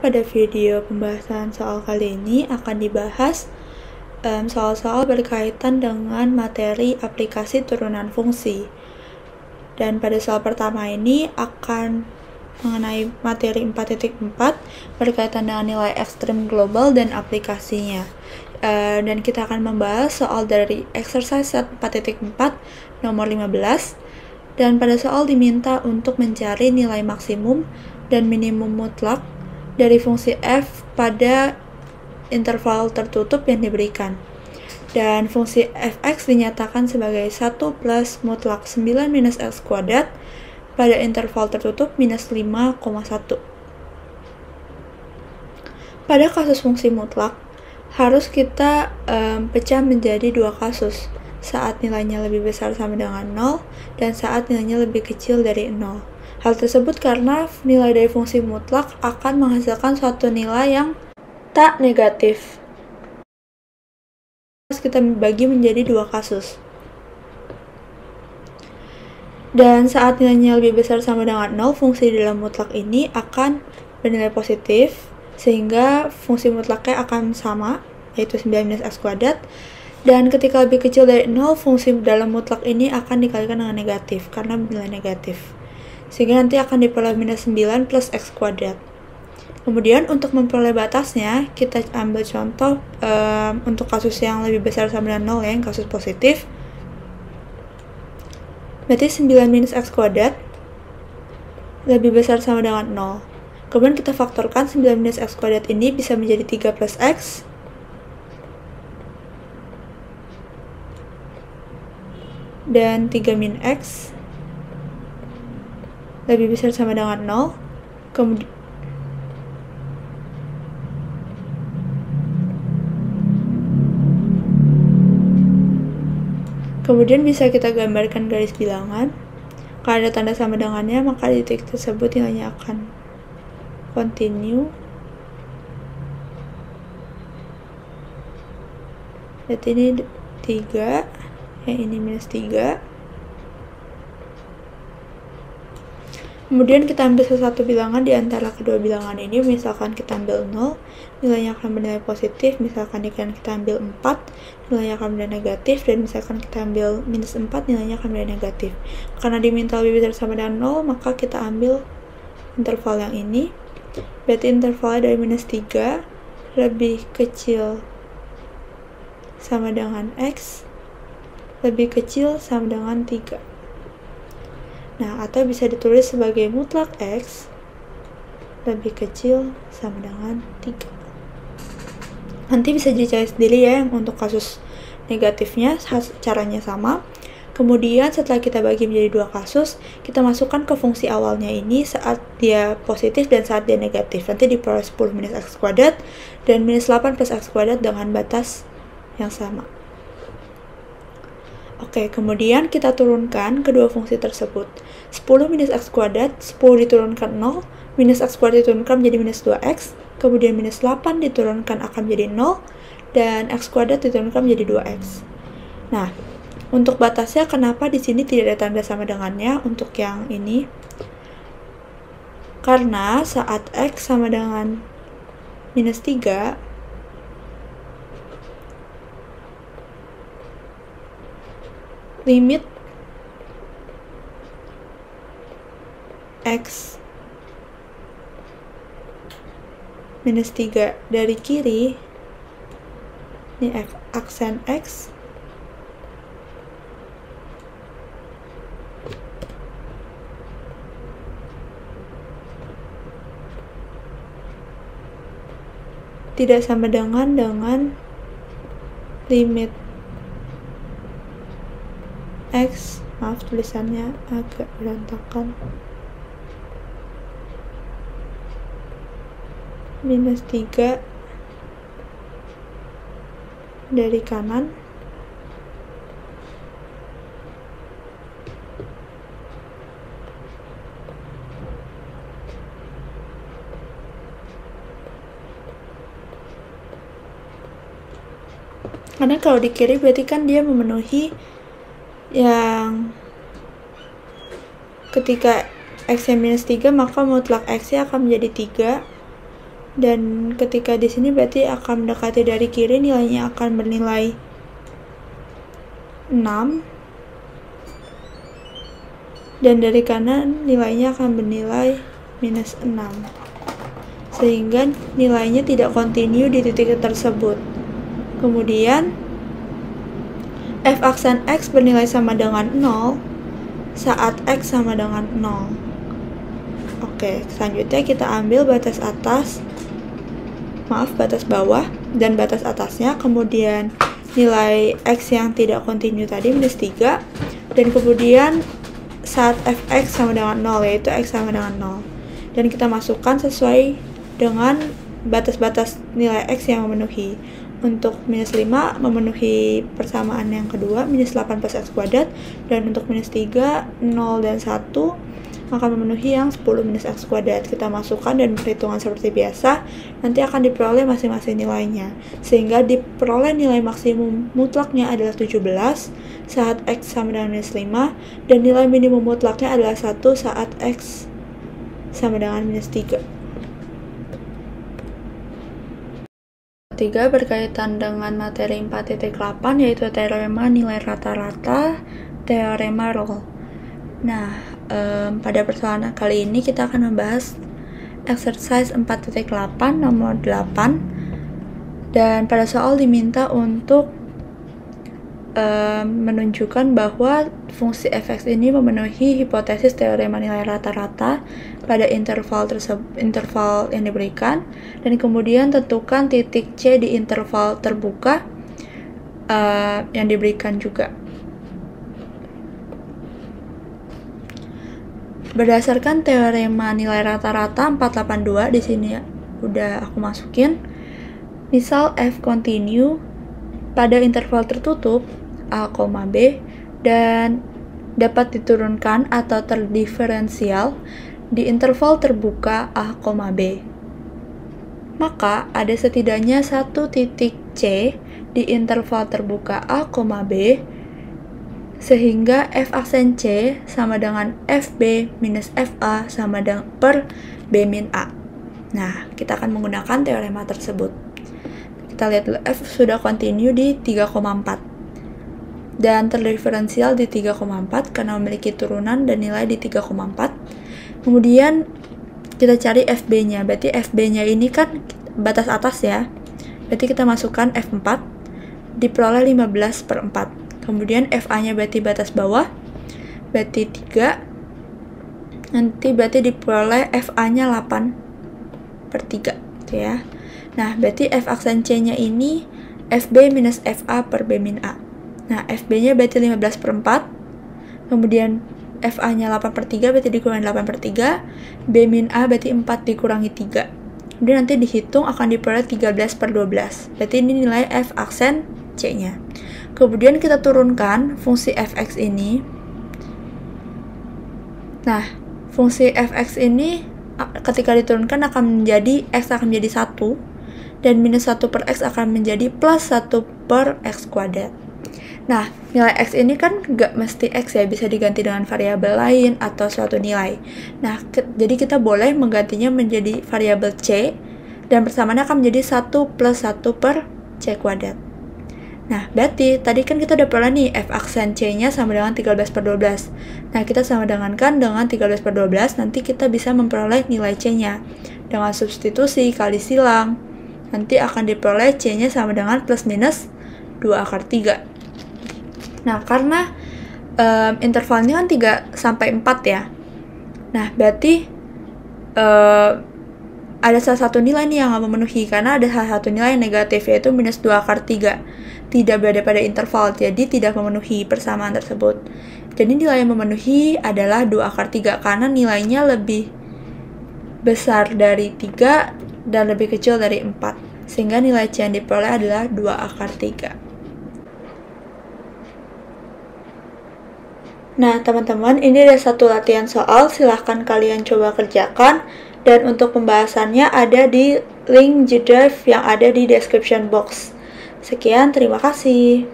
Pada video pembahasan soal kali ini akan dibahas soal-soal berkaitan dengan materi aplikasi turunan fungsi. Dan pada soal pertama ini akan mengenai materi 4.4 berkaitan dengan nilai ekstrim global dan aplikasinya. Dan kita akan membahas soal dari exercise 4.4 nomor 15. Dan pada soal diminta untuk mencari nilai maksimum dan minimum mutlak dari fungsi f pada interval tertutup yang diberikan. Dan fungsi fx dinyatakan sebagai 1 plus mutlak 9 minus x kuadrat pada interval tertutup minus 5,1. Pada kasus fungsi mutlak, harus kita pecah menjadi dua kasus, saat nilainya lebih besar sama dengan 0 dan saat nilainya lebih kecil dari 0. Hal tersebut karena nilai dari fungsi mutlak akan menghasilkan suatu nilai yang tak negatif. Kita bagi menjadi dua kasus. Dan saat nilainya lebih besar sama dengan 0, fungsi dalam mutlak ini akan bernilai positif, sehingga fungsi mutlaknya akan sama, yaitu 9 minus x kuadrat. Dan ketika lebih kecil dari 0, fungsi dalam mutlak ini akan dikalikan dengan negatif, karena bernilai negatif. Sehingga nanti akan diperoleh minus 9 plus x kuadrat. Kemudian untuk memperoleh batasnya, kita ambil contoh untuk kasus yang lebih besar sama dengan 0 ya, yang kasus positif. Berarti 9 minus x kuadrat lebih besar sama dengan 0. Kemudian kita faktorkan 9 minus x kuadrat ini bisa menjadi 3 plus x. Dan 3 min x lebih besar sama dengan 0. Kemudian bisa kita gambarkan garis bilangan. Kalau ada tanda sama dengannya, maka di titik tersebut nilainya akan continue. Berarti ini 3, yang ini minus 3. Kemudian kita ambil sesuatu bilangan di antara kedua bilangan ini. Misalkan kita ambil 0, nilainya akan bernilai positif. Misalkan kita ambil 4, nilainya akan bernilai negatif. Dan misalkan kita ambil minus 4, nilainya akan bernilai negatif. Karena diminta lebih besar sama dengan 0, maka kita ambil interval yang ini. Berarti intervalnya dari minus 3 lebih kecil sama dengan x, lebih kecil sama dengan 3. Nah, atau bisa ditulis sebagai mutlak x lebih kecil sama dengan 3. Nanti bisa dicari sendiri ya, yang untuk kasus negatifnya caranya sama. Kemudian setelah kita bagi menjadi dua kasus, kita masukkan ke fungsi awalnya ini saat dia positif dan saat dia negatif. Nanti diperoleh 10 minus x kuadrat dan minus 8 plus x kuadrat dengan batas yang sama. Oke, kemudian kita turunkan kedua fungsi tersebut. 10 minus x kuadrat, 10 diturunkan 0, minus x kuadrat diturunkan menjadi minus 2x, kemudian minus 8 diturunkan akan menjadi 0, dan x kuadrat diturunkan menjadi 2x. Nah, untuk batasnya kenapa di sini tidak ada tanda sama dengannya untuk yang ini? Karena saat x sama dengan minus 3, limit x minus 3 dari kiri, ini aksen x, tidak sama dengan limit x, maaf tulisannya agak berantakan, minus 3 dari kanan karena kalau di kiri berarti kan dia memenuhi yang ketika x-nya minus 3 maka mutlak x-nya akan menjadi 3 Dan ketika di sini berarti akan mendekati dari kiri, nilainya akan bernilai 6. Dan dari kanan nilainya akan bernilai minus 6. Sehingga nilainya tidak kontinu di titik tersebut. Kemudian f aksen x bernilai sama dengan 0 saat x sama dengan 0. Oke, selanjutnya kita ambil batas bawah dan batas atasnya, kemudian nilai x yang tidak kontinu tadi minus 3, dan kemudian saat fx sama dengan 0, yaitu x sama dengan 0. Dan kita masukkan sesuai dengan batas-batas nilai x yang memenuhi. Untuk minus 5 memenuhi persamaan yang kedua, minus 8 plus x kuadrat, dan untuk minus 3, 0 dan 1 akan memenuhi yang 10 minus x kuadrat. Kita masukkan dan perhitungan seperti biasa, nanti akan diperoleh masing-masing nilainya. Sehingga diperoleh nilai maksimum mutlaknya adalah 17 saat x sama dengan minus 5, dan nilai minimum mutlaknya adalah 1 saat x sama dengan minus 3. Ketiga, berkaitan dengan materi 4.8, yaitu teorema nilai rata-rata, teorema Rolle. Nah, pada persoalan kali ini kita akan membahas exercise 4.8 nomor 8, dan pada soal diminta untuk menunjukkan bahwa fungsi fx ini memenuhi hipotesis teorema nilai rata-rata pada interval yang diberikan, dan kemudian tentukan titik C di interval terbuka yang diberikan juga. Berdasarkan teorema nilai rata-rata 482, di sini udah aku masukin. Misal f continue pada interval tertutup a, b, dan dapat diturunkan atau terdiferensial di interval terbuka a, b. Maka ada setidaknya satu titik C di interval terbuka a, b, sehingga f aksen C sama dengan fb minus fa sama dengan per b min a. Nah, kita akan menggunakan teorema tersebut. Kita lihat dulu, f sudah continue di 3,4 dan terdiferensial di 3,4 karena memiliki turunan dan nilai di 3,4. Kemudian kita cari fb-nya, berarti fb-nya ini kan batas atas ya, berarti kita masukkan f4, diperoleh 15/4. Kemudian fa-nya berarti batas bawah, berarti 3, nanti berarti diperoleh fa-nya 8/3 gitu ya. Nah, berarti f aksen C-nya ini fb minus fa per b min a. Nah, fb-nya berarti 15/4, kemudian fa-nya 8/3, berarti dikurangi 8/3, b min a berarti 4 dikurangi 3. Kemudian nanti dihitung akan diperoleh 13/12, berarti ini nilai f aksen C-nya. Kemudian kita turunkan fungsi fx ini. Nah, fungsi fx ini ketika diturunkan akan menjadi x akan menjadi 1, dan minus 1 per x akan menjadi plus 1 per x kuadrat. Nah, nilai x ini kan nggak mesti x ya, bisa diganti dengan variabel lain atau suatu nilai. Nah, jadi kita boleh menggantinya menjadi variabel c, dan persamaannya akan menjadi 1 plus 1 per c kuadrat. Nah, berarti tadi kan kita udah peroleh nih f aksen c-nya sama dengan 13/12. Nah, kita sama dengankan dengan 13/12, nanti kita bisa memperoleh nilai c-nya. Dengan substitusi kali silang, nanti akan diperoleh c-nya sama dengan plus minus 2/3. Nah, karena intervalnya kan 3-4 ya. Nah, berarti ada salah satu nilai nih yang nggak memenuhi, karena ada salah satu nilai yang negatif, yaitu minus 2/3. Tidak berada pada interval, jadi tidak memenuhi persamaan tersebut. Jadi nilai yang memenuhi adalah 2/3, karena nilainya lebih besar dari 3 dan lebih kecil dari 4. Sehingga nilai C yang diperoleh adalah 2/3. Nah, teman-teman, ini ada satu latihan soal, silahkan kalian coba kerjakan, dan untuk pembahasannya ada di link G Drive yang ada di description box. Sekian, terima kasih.